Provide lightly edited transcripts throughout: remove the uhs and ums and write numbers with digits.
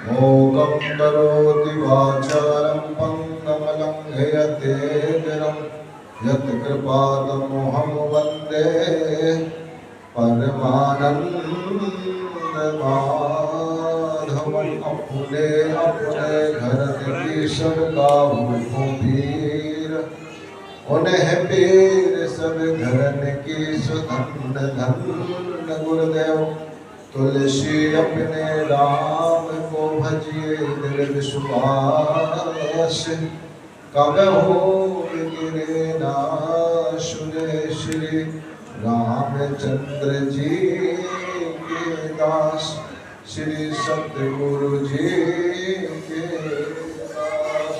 मूकं करोति वाचालं पङ्गं लङ्घयते गिरं यत्कृपातमोहं वन्दे परमानन्दमाधवम्। अपने अपने घर की सरकाहु पीर, उन्हें पीर सब घरन की सुधन धन गुरुदेव। तुलसी अपने राम को भजिए दिल विश्वास, कबहु गिरे ना सुने श्री रामचंद्र जी के दास, श्री सतगुरु जी के दास।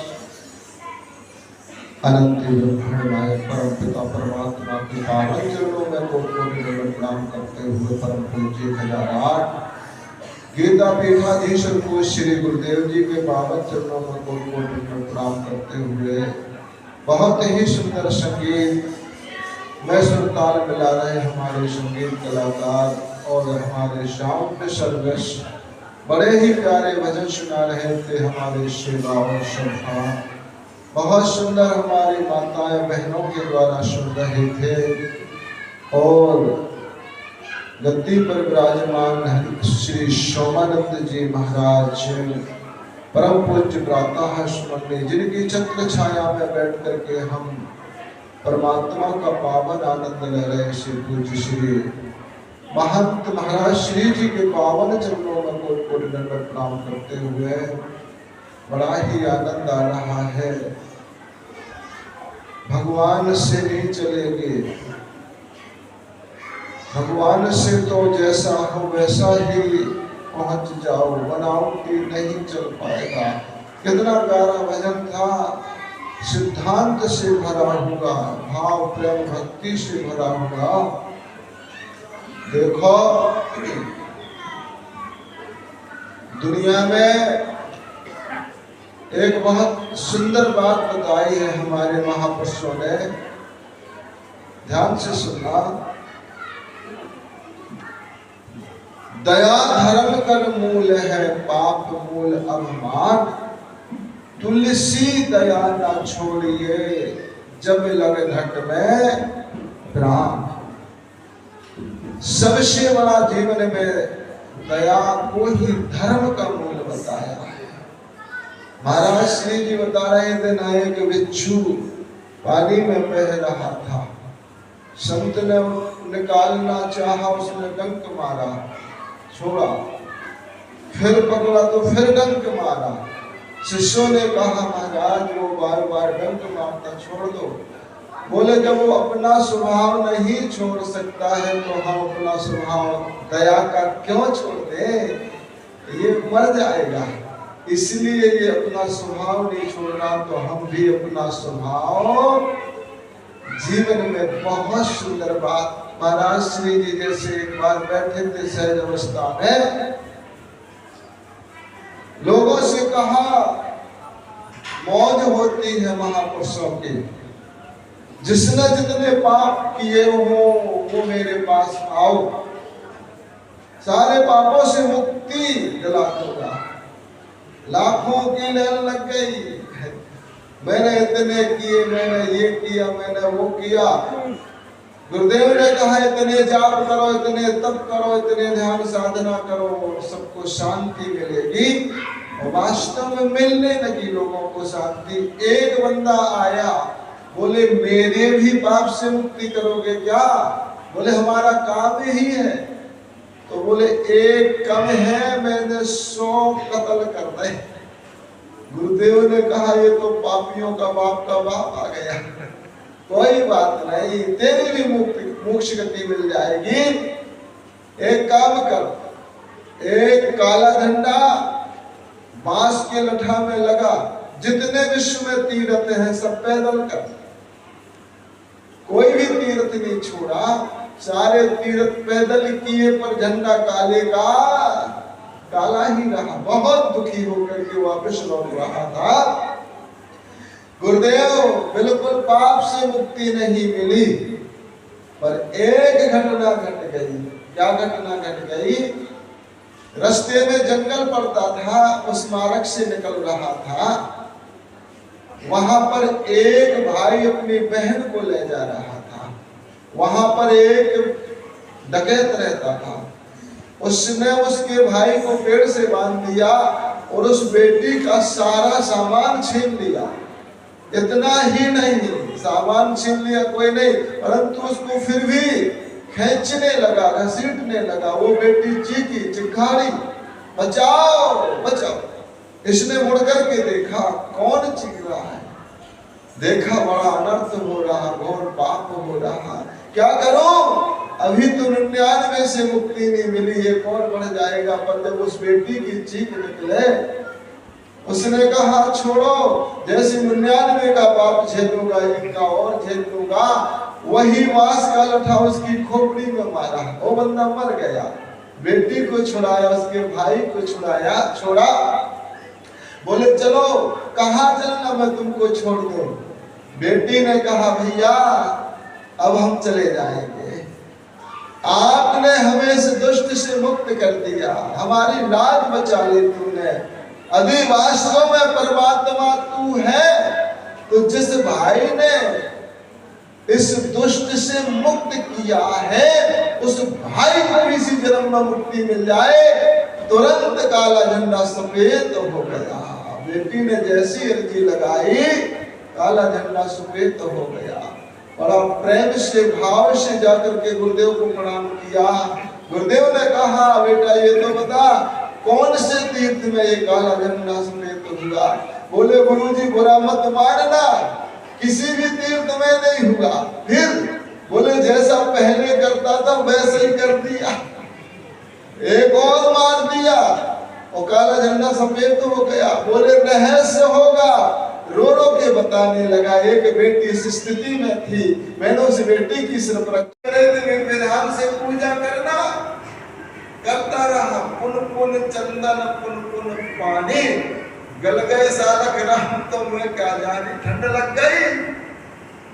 अनंत ब्रह्मांड परम पिता परमात्मा के पावन चरणों में कोटि प्रणाम करते हुए परम पूज्य 1008 गीता पीठाधीश्वर को श्री गुरुदेव जी के पावन चरणों में कोटि प्रणाम करते हुए बहुत ही सुंदर संगीत में सुरताल मिला रहे हमारे संगीत कलाकार और हमारे साउंड सर्विस बड़े ही प्यारे भजन सुना रहे थे हमारे सेवा और श्रद्धा। बहुत सुंदर हमारी माताएं बहनों के द्वारा सुन रहे थे और गद्दी पर विराजमान श्री सोमानंद जी महाराज परम पूज्य प्रातः स्मरणीय, जिनकी छत्र छाया में बैठ करके हम परमात्मा का पावन आनंद ले रहे श्री पूज्य श्री महंत महाराज श्री जी के पावन चरणों में कोटि दंडवत प्रणाम करते हुए बड़ा ही आनंद आ रहा है। भगवान से नहीं चलेंगे, भगवान से तो जैसा हो वैसा ही पहुंच जाओ, बनावटी नहीं चल पाएगा। कितना प्यारा भजन था, सिद्धांत से भरा होगा, भाव प्रेम भक्ति से भरा होगा। देखो दुनिया में एक बहुत सुंदर बात बताई है हमारे महापुरुषों ने, ध्यान से सुनना। दया धर्म कर मूल है, पाप मूल अभिमान। तुलसी दया ना छोड़िए, जब लग घट में प्राण। सबसे बड़ा जीवन में दया को ही धर्म का मूल बताया है। महाराज श्री जी बता रहे थे ना, एक बिच्छू पानी में बह रहा था, संत ने निकालना चाहा, उसने डंक मारा, छोड़ा, फिर पकड़ा तो फिर डंक मारा। शिष्यों ने कहा महाराज वो बार बार डंक मारता, छोड़ दो। बोले जब वो अपना स्वभाव नहीं छोड़ सकता है तो हम अपना स्वभाव दया का क्यों छोड़ दें, ये मर जाएगा। इसलिए ये अपना स्वभाव नहीं छोड़ना, तो हम भी अपना स्वभाव। जीवन में बहुत सुंदर बात, महाराज श्री जी जैसे एक बार बैठे थे सहज अवस्था में, लोगों से कहा मौज होती है महापुरुषों की, जिसने जितने पाप किए हो वो मेरे पास आओ, सारे पापों से मुक्ति दिला दूंगा। लाखों की लाइन लग गई, मैंने इतने किए, मैंने ये किया, मैंने वो किया। गुरुदेव ने कहा इतने जाप करो, इतने तप करो, इतने ध्यान साधना करो, सबको शांति मिलेगी। और वास्तव में मिलने लगी लोगों को शांति। एक बंदा आया, बोले मेरे भी पाप से मुक्ति करोगे क्या? बोले हमारा काम ही है। तो बोले एक कम है, मैंने 100 कत्ल कर दे। गुरुदेव ने कहा ये तो पापियों का बाप आ गया। कोई बात नहीं, तेरी भी मोक्ष गति मिल जाएगी। एक काम कर, एक काला झंडा बांस के लठा में लगा, जितने विश्व में तीर्थ हैं सब पैदल कर। कोई भी तीर्थ नहीं छोड़ा, सारे तीर्थ पैदल किए, पर झंडा काले का काला ही रहा। बहुत दुखी होकर के वापस लौट रहा था। गुरुदेव बिल्कुल पाप से मुक्ति नहीं मिली, पर एक घटना घट गई। क्या घटना घट गई? रास्ते में जंगल पड़ता था, उस मार्ग से निकल रहा था। वहां पर एक भाई अपनी बहन को ले जा रहा था। वहां पर एक डकैत रहता था। उसने उसके भाई को पेड़ से बांध दिया और उस बेटी का सारा सामान छीन लिया। इतना ही नहीं, सामान छीन लिया कोई नहीं, परंतु उसको फिर भी खींचने लगा, घसीटने लगा। वो बेटी चीखी चिल्लाई, बचाओ बचाओ। इसने मुड़ करके देखा कौन चीख रहा है। देखा बड़ा अनर्थ हो रहा, घोर पाप हो रहा। क्या करूं? अभी तो 99 से मुक्ति नहीं मिली है, कौन बढ़ जाएगा। पर जब उस बेटी की चीख निकले, उसने कहा छोड़ो, जैसे 99 का पाप झेलूंगा, इनका और झेल लूंगा। वही वास का लठा उसकी खोपड़ी में मारा, वो बंदा मर गया। बेटी को छुड़ाया, उसके भाई को छुड़ाया, छोड़ा। बोले चलो, कहाँ चलना, मैं तुमको छोड़ दूं। बेटी ने कहा भैया अब हम चले जाएंगे, आपने हमें इस दुष्ट से मुक्त कर दिया, हमारी लाज बचा ली तुमने। यदि वास्तव में परमात्मा तू है तो जिस भाई ने इस दुष्ट से मुक्त किया है, उस भाई को इसी जन्म में मुक्ति मिल जाए। तुरंत काला झंडा सफेद हो गया। बेटी ने जैसी अर्जी लगाई, काला झंडा सफेद हो गया। बड़ा प्रेम से भाव से जाकर के गुरुदेव को प्रणाम किया। गुरुदेव ने कहा बेटा ये तो बता, कौन से तीर्थ में ये काला झंडा सफेद हुआ? बोले गुरुजी बुरा मत मानना, किसी भी तीर्थ में नहीं हुआ। फिर बोले जैसा पहले करता था वैसे ही कर दिया, एक और मार दिया और काला झंडा सफेद हो गया। बोले रहस्य होगा, रो रो के बताने लगा। एक बेटी इस स्थिति में थी, मैंने उस बेटी की सिर्फ विधान से पूजा करना करता रहा। पुन पुन चंदन पुन पुन पानी, गल गए सालक राम तो मैं क्या जानी, ठंड लग गई।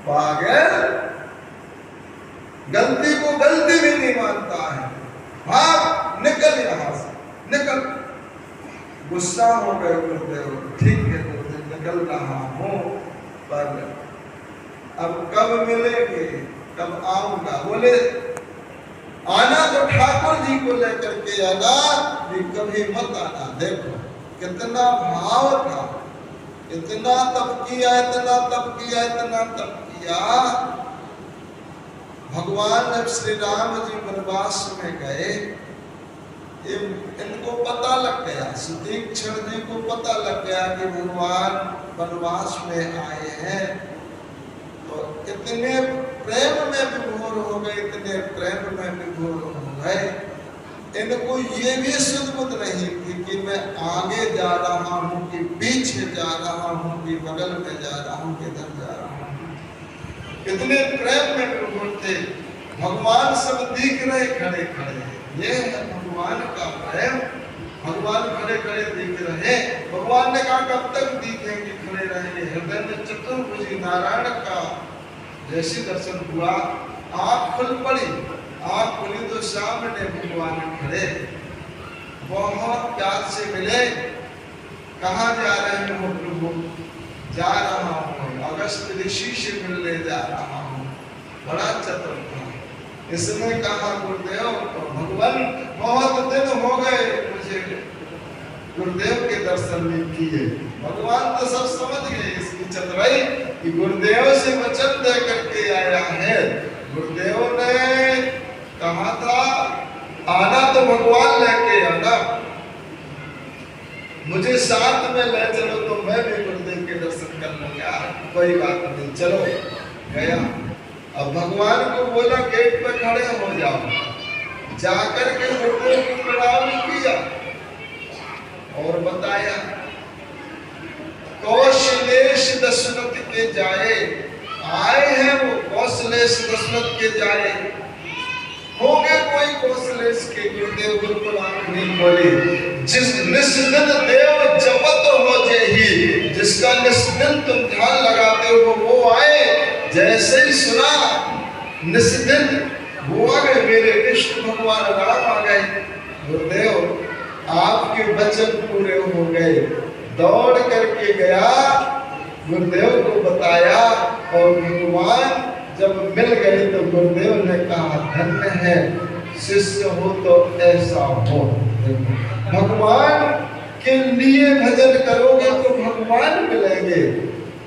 पागल, गलती को गलती भी नहीं मानता है। भाग निकल यहाँ से, निकल। गुस्सा हो गए गुरुदेव, ठीक है गुरुदेव निकल रहा हूँ, पर अब कब मिलेंगे, कब आऊंगा? बोले आना तो ठाकुर जी को लेकर के आना, कभी मत आना। देखो कितना भाव था, इतना तप किया, इतना तप किया, इतना तप किया। भगवान जब श्री राम जी वनवास में गए, इनको पता लग गया, सुतीक्षण जी को पता लग गया कि भगवान वनवास में आए हैं। तो इतने प्रेम में विभोर हो गए, इतने प्रेम में विभोर हो गए, इनको ये भी सुध नहीं थी कि मैं आगे जा रहा हूँ कि पीछे जा रहा हूँ कि बगल में जा रहा हूँ, किधर जा रहा हूँ। इतने प्रेम में विभोर थे। भगवान सब दिख रहे खड़े खड़े, ये है भगवान का प्रेम। भगवान खड़े खड़े दिख रहे। भगवान ने कहा कब तक दिखेंगे, खड़े रहेंगे। हृदय में चतुर्भुजी नारायण का जैसे दर्शन हुआ, आँख खुल पड़ी। आँख खुली तो सामने भगवान खड़े, बहुत प्यार से मिले। कहाँ जा रहे हो प्रभु? जा रहा हूँ अगस्त ऋषि से मिलने जा रहा हूँ। बड़ा चतुर था। इसने कहा गुरुदेव भगवान बहुत दिन हो गए मुझे गुरुदेव के दर्शन नहीं किए। भगवान तो सब समझ गए इसकी चतुराई कि गुरुदेव से वचन दे करके आया है। गुरुदेव ने कहा था आना तो भगवान लेके आना, मुझे साथ में ले चलो तो मैं भी गुरुदेव के दर्शन कर लूंगा। कोई बात नहीं, चलो। गया। अब भगवान को बोला गेट पे खड़े हो जाओ। जाकर के गुरुदेव को प्रणाम किया और बताया कौशलेश दशरथ के जाए आए हैं वो, कौशलेश दशरथ के जाए हो गए। कोई कौशलेश के गुरुदेव गुरुकुल नहीं बोले। जिस निस्दिन देव जपत हो जेही, जिसका निस्दिन तुम ध्यान लगाते हो वो आए। जैसे ही सुना निस्दिन वो आ गए, मेरे इष्ट भगवान राम आ गए। गुरुदेव आपके वचन पूरे हो गए। दौड़ करके गया, गुरुदेव को बताया, और भगवान जब मिल गए तो गुरुदेव ने कहा धन्य है शिष्य हो तो ऐसा हो। भगवान के लिए भजन करोगे तो भगवान मिलेंगे,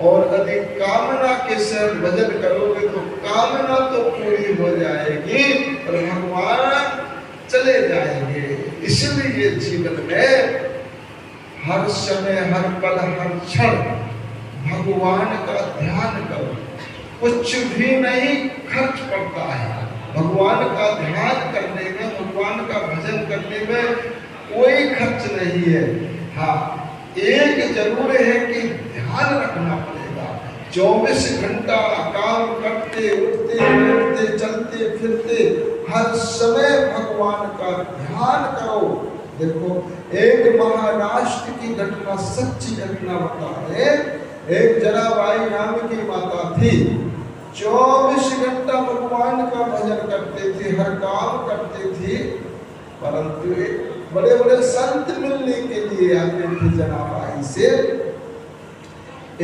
और यदि कामना के साथ भजन करोगे तो कामना तो पूरी हो जाएगी और भगवान चले जाएंगे। इसलिए जीवन में हर समय, हर पल, हर क्षण भगवान का ध्यान करो। कुछ भी नहीं खर्च पड़ता है भगवान का ध्यान करने में, भगवान का भजन करने में कोई खर्च नहीं है। हाँ, एक जरूर है कि ध्यान रखना पड़ेगा। 24 घंटा काम करते, उठते बैठते, चलते फिरते हर समय भगवान का ध्यान करो। देखो, एक महाराष्ट्र की घटना, सच्ची घटना बता रहे। एक जनाबाई नाम की माता थी, 24 घंटा भगवान का भजन करते थे, हर काम करते थे, परंतु बड़े बड़े संत मिलने के लिए आते थे जनाबाई से।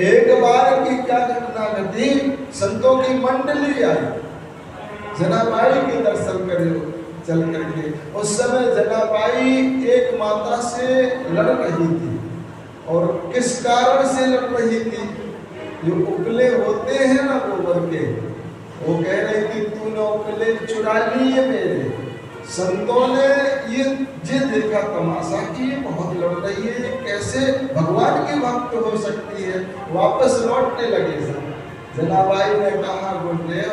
एक बार की क्या घटना घटी, संतों की मंडली आई, जनाबाई के दर्शन करे चल करके। उस समय जनाबाई एक माता से लड़ रही थी, और किस कारण से लड़ रही थी? जो उपले होते हैं ना गोबर के, वो कह रही थी तूने उपले चुरा लिए मेरे। संतों ने ये देखा तमाशा कि ये बहुत लड़ रही है, ये कैसे भगवान की भक्त हो सकती है। वापस लौटने लगे सब। जनाबाई ने कहा गुरुदेव,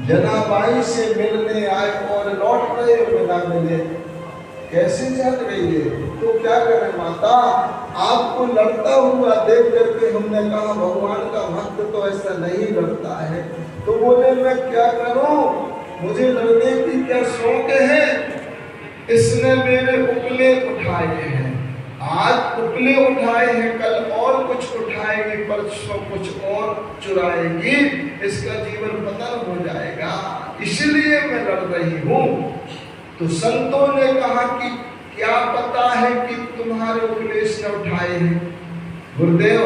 जनाबाई से मिलने आए और लौट रहे हो बिना मिले, कैसे चल रही है? तो क्या करें माता, आपको लड़ता हुआ देख करके हमने कहा भगवान का भक्त तो ऐसा नहीं लड़ता है। तो बोले मैं क्या करूं, मुझे लड़ने की क्या शौक है? इसने मेरे उपले उठाए हैं, आज उपले उठाए हैं, कल और कुछ उठाएगी, परसों कुछ और चुराएगी, इसका जीवन पतन हो जाएगा, इसलिए मैं लड़ रही हूँ। तो संतों ने कहा कि क्या पता है कि तुम्हारे उपले इसने उठाए हैं? गुरुदेव,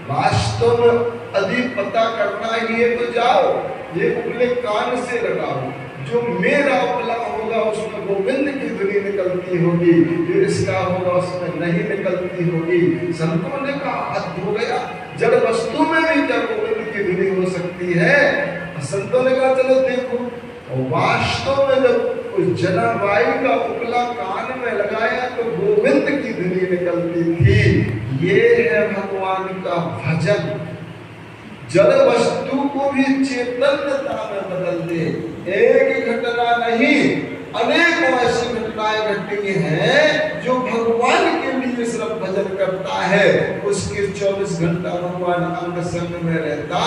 वास्तव में यदि पता करना ही है तो जाओ, ये उपले कान से लगाओ, जो मेरा उपला होगा उसमें गोविंद की धुनी निकलती होगी, जो इसका होगा उसमें नहीं निकलती होगी। संतों ने कहा हद हो गया, जड़ वस्तु में भी क्या गोविंद की धुनी हो सकती है? संतों ने कहा चलो देखो। और वास्तव में जब उस जनाबाई का उपला कान में लगाया तो गोविंद की धुनी निकलती थी। ये है भगवान का भजन, जड़ वस्तु को भी चेतनता में बदल दे। एक घटना नहीं, अनेकों ऐसी घटनाएं घटी हैं जो भगवान के लिए सिर्फ भजन करता है, उसके 24 घंटा भगवान अंग संग में रहता।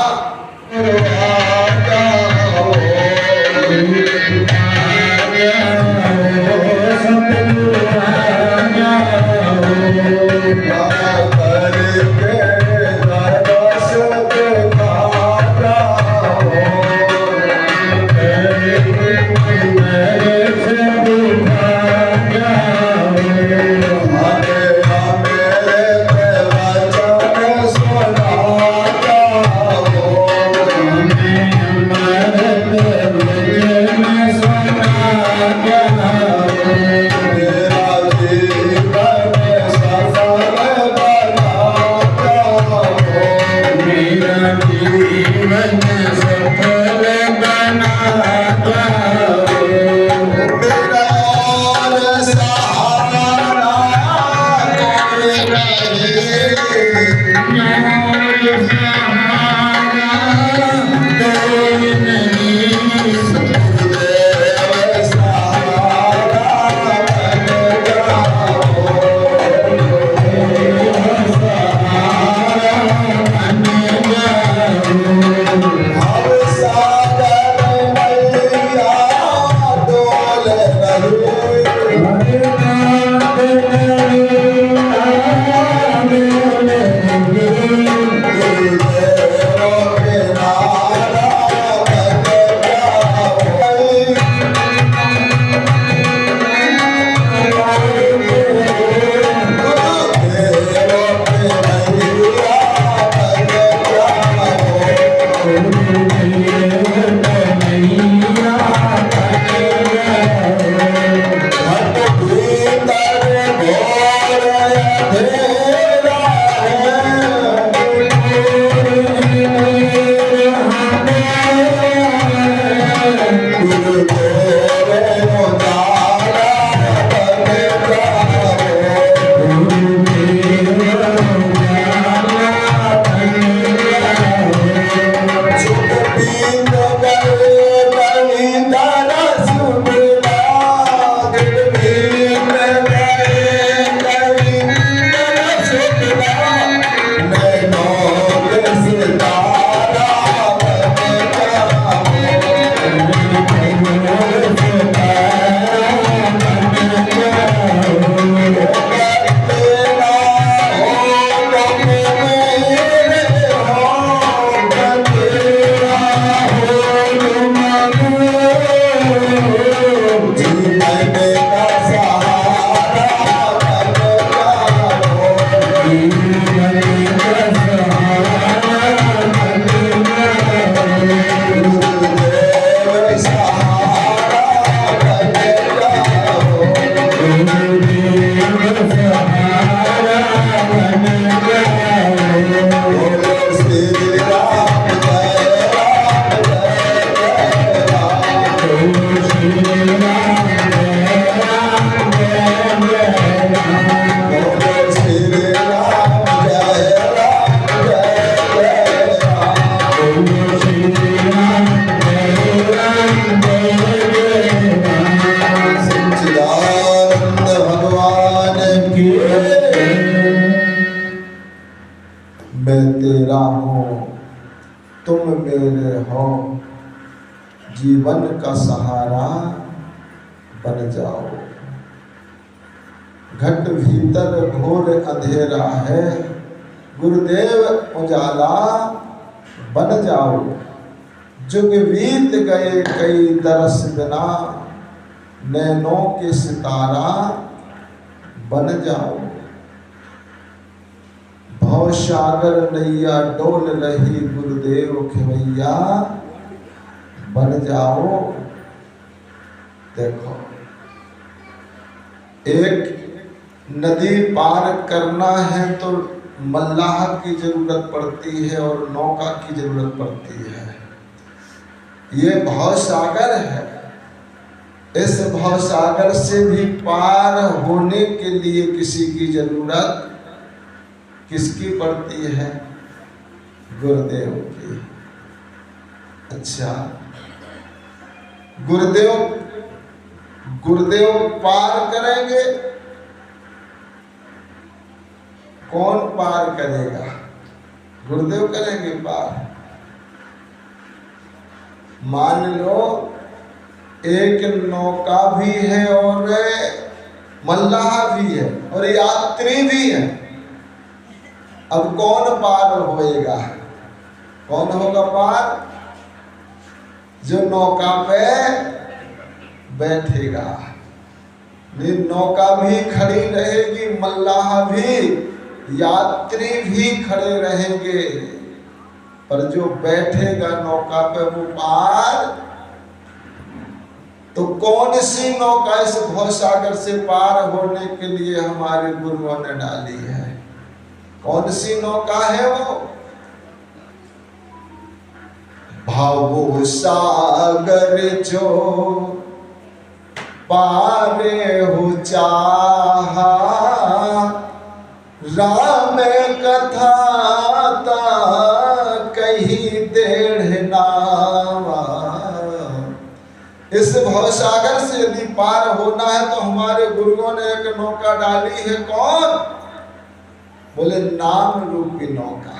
मैं तेरा हूँ तुम मेरे हो, जीवन का सहारा बन जाओ। घट भीतर घोर अंधेरा है, गुरुदेव उजाला बन जाओ। जुग बीत गए कई दरस बिना, नैनों के सितारा बन जाओ। भव सागर नैया डोल रही, गुरुदेव खेवैया बन जाओ। देखो, एक नदी पार करना है तो मल्लाह की जरूरत पड़ती है और नौका की जरूरत पड़ती है। ये भव सागर है। इस भव सागर से भी पार होने के लिए किसी की जरूरत किसकी पड़ती है? गुरुदेव की। अच्छा, गुरुदेव पार करेंगे, कौन पार करेगा? गुरुदेव करेंगे पार। मान लो एक नौका भी है और मल्लाह भी है और यात्री भी है। अब कौन पार होएगा? कौन होगा पार? जो नौका पे बैठेगा। नौका भी खड़ी रहेगी, मल्लाह भी, यात्री भी खड़े रहेंगे, पर जो बैठेगा नौका पे वो पार। तो कौन सी नौका इस भवसागर से पार होने के लिए हमारे गुरुओं ने डाली है? कौन सी नौका है वो? भावो सागर जो पारे हो चाहा, राम कथा ता कही डेढ़ नावा। इस भवसागर से यदि पार होना है तो हमारे गुरुओं ने एक नौका डाली है। कौन? बोले नाम रूपी नौका।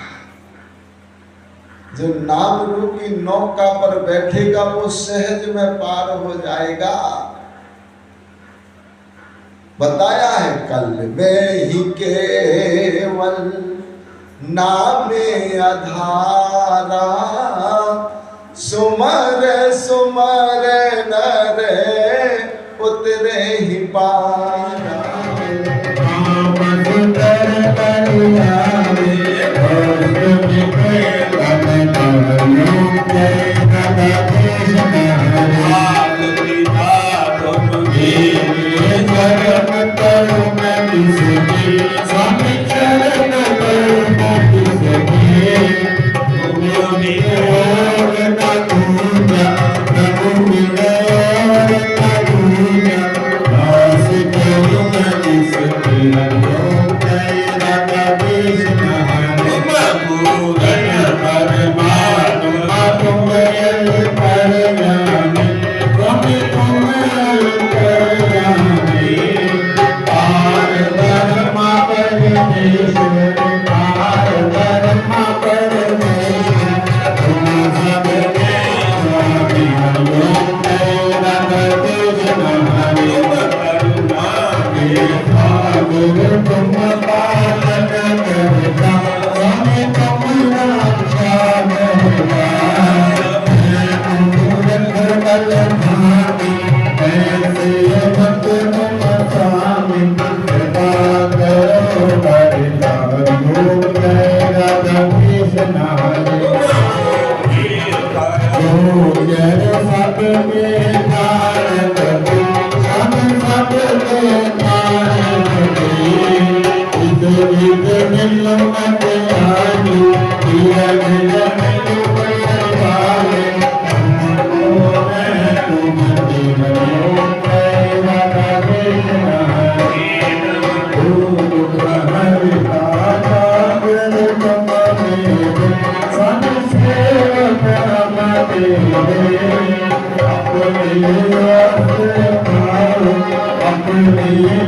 जो नाम रूपी नौका पर बैठेगा वो सहज में पार हो जाएगा। बताया है कल में ही केवल नामे आधारा, सुमर सुमर नर उतरे ही पारा। अपने